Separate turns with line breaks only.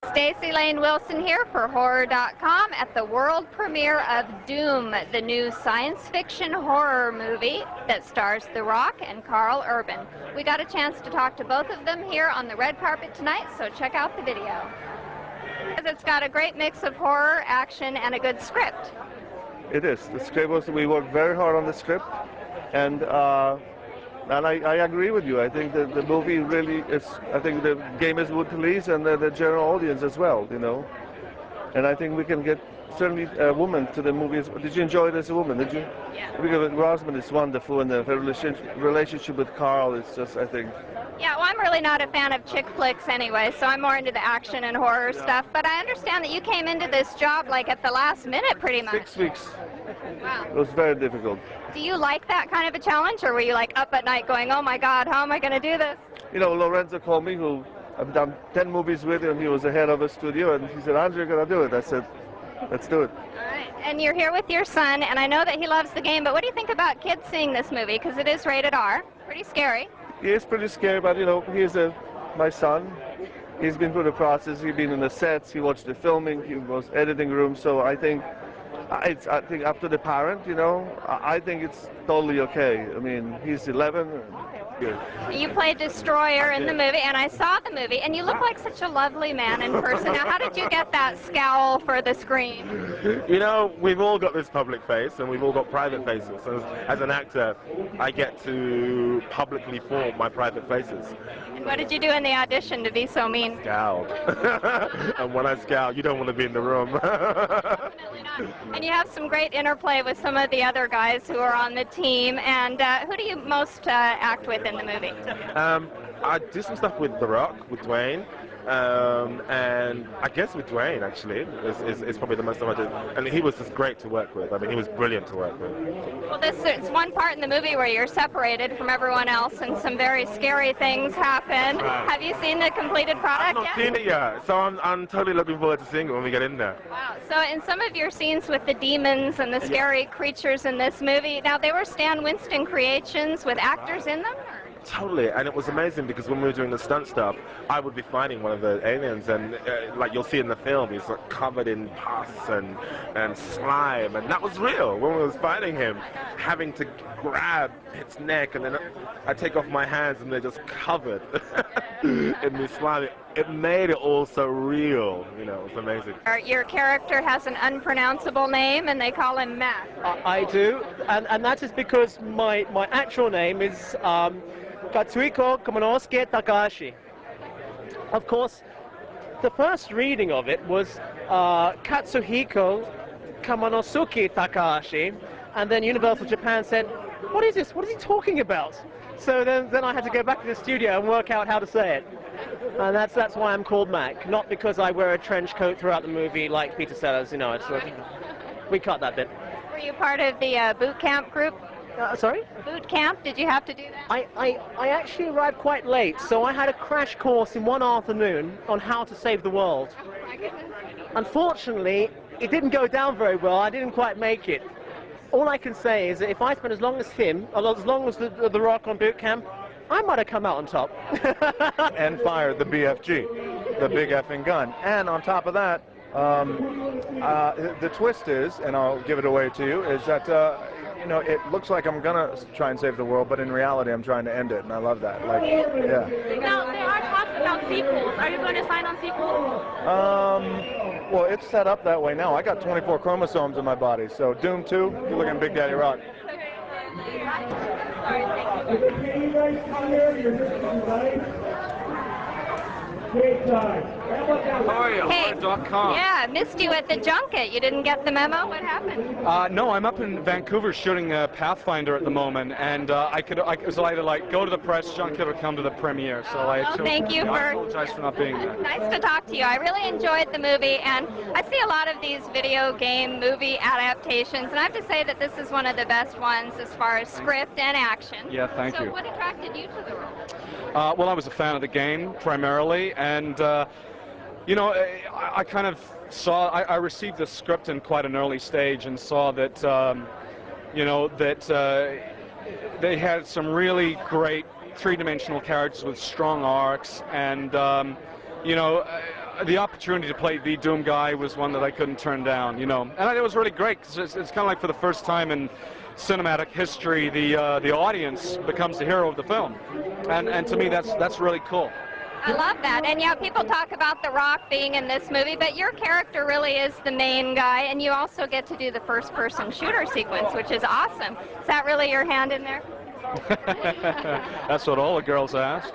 Stacey Lane Wilson here for Horror.com at the world premiere of Doom, the new science fiction horror movie that stars The Rock and Karl Urban. We got a chance to talk to both of them here on the red carpet tonight, so check out the video. It's got a great mix of horror, action, and a good script.
It is. The script was, we worked very hard on the script, and I agree with you. I think that the movie really is, I think the game is would please and the general audience as well, you know. And I think we can get certainly a woman to the movies. Did you enjoy it as a woman? Did you?
Yeah.
Because Rosamund is wonderful, and the relationship with Karl is just, I think.
Yeah, well, I'm really not a fan of chick flicks anyway, so I'm more into the action and horror stuff. But I understand that you came into this job like at the last minute, pretty much.
6 weeks.
Wow.
It was very difficult.
Do you like that kind of a challenge, or were you like up at night going, oh my God, how am I going to do this?
You know, Lorenzo called me, who I've done 10 movies with, and he was the head of a studio, and he said, Andrew, you're going to do it. I said, let's do it.
All right, and you're here with your son, and I know that he loves the game, but what do you think about kids seeing this movie? Because it is rated R, pretty scary.
He is pretty scary, but you know, he's my son. He's been through the process. He's been in the sets. He watched the filming. He was editing room. So I think it's up to the parent. You know, I think it's totally okay. I mean, he's 11.
You played Destroyer in the movie, and I saw the movie, and you look like such a lovely man in person. Now, how did you get that scowl for the screen?
You know, we've all got this public face, and we've all got private faces. So as an actor, I get to publicly form my private faces.
And what did you do in the audition to be so mean?
Scowled. And when I scowl, you don't want to be in the room.
Definitely not. And you have some great interplay with some of the other guys who are on the team. And who do you most act with in the movie?
I do some stuff with The Rock, with Dwayne, and I guess with Dwayne actually is probably the most time I did, and he was just great to work with. I mean, he was brilliant to work with.
Well, it's one part in the movie where you're separated from everyone else, and some very scary things happen. Have you seen the completed product
I've not seen it yet, so I'm totally looking forward to seeing it when we get in there.
Wow. So in some of your scenes with the demons and the scary creatures in this movie, now they were Stan Winston creations with actors in them?
Totally, and it was amazing because when we were doing the stunt stuff, I would be fighting one of the aliens, and like you'll see in the film, he's like covered in pus and slime, and that was real. When we was fighting him, having to grab its neck, and then I take off my hands, and they're just covered in the slime. It made it all so real, you know, it was amazing.
Your character has an unpronounceable name, and they call him Matt.
I do, and that is because my actual name is Katsuhiko Kamanosuke Takahashi. Of course, the first reading of it was Katsuhiko Kamanosuke Takahashi, and then Universal Japan said, what is this? What is he talking about? So then I had to go back to the studio and work out how to say it. And that's why I'm called Mac, not because I wear a trench coat throughout the movie like Peter Sellers, you know, it's we cut that bit.
Were you part of the boot camp group?
Sorry?
Boot camp? Did you have to do that?
I actually arrived quite late, so I had a crash course in one afternoon on how to save the world.
Oh my goodness.
Unfortunately, it didn't go down very well. I didn't quite make it. All I can say is that if I spent as long as him, as long as the Rock on boot camp, I might have come out on top.
And fired the BFG, the big effing gun. And on top of that, the twist is, and I'll give it away to you, is that you know, it looks like I'm gonna try and save the world, but in reality, I'm trying to end it, and I love that. Like, yeah.
Now there are talks about sequels. Are you going to sign on sequels?
Well, it's set up that way now. I got 24 chromosomes in my body, so Doom 2, you're looking at Big Daddy Rock.
How are you?
Hey,
Horror.com.
yeah, missed you at the junket. You didn't get the memo? What happened?
No, I'm up in Vancouver shooting Pathfinder at the moment, and I was either like go to the press junket or come to the premiere. So
Thank you
I apologize for not being there.
Nice to talk to you. I really enjoyed the movie, and I see a lot of these video game movie adaptations, and I have to say that this is one of the best ones as far as script and action.
Yeah, thank you.
So what attracted you to the role?
Well, I was a fan of the game primarily, and you know, I kind of saw, I received the script in quite an early stage and saw that, you know, that they had some really great three-dimensional characters with strong arcs, and you know, the opportunity to play the Doom guy was one that I couldn't turn down, you know. And it was really great, because it's kind of like for the first time in cinematic history, the audience becomes the hero of the film. And to me, that's really cool.
I love that. And yeah, people talk about The Rock being in this movie, but your character really is the main guy, and you also get to do the first-person shooter sequence, which is awesome. Is that really your hand in there?
That's what all the girls ask.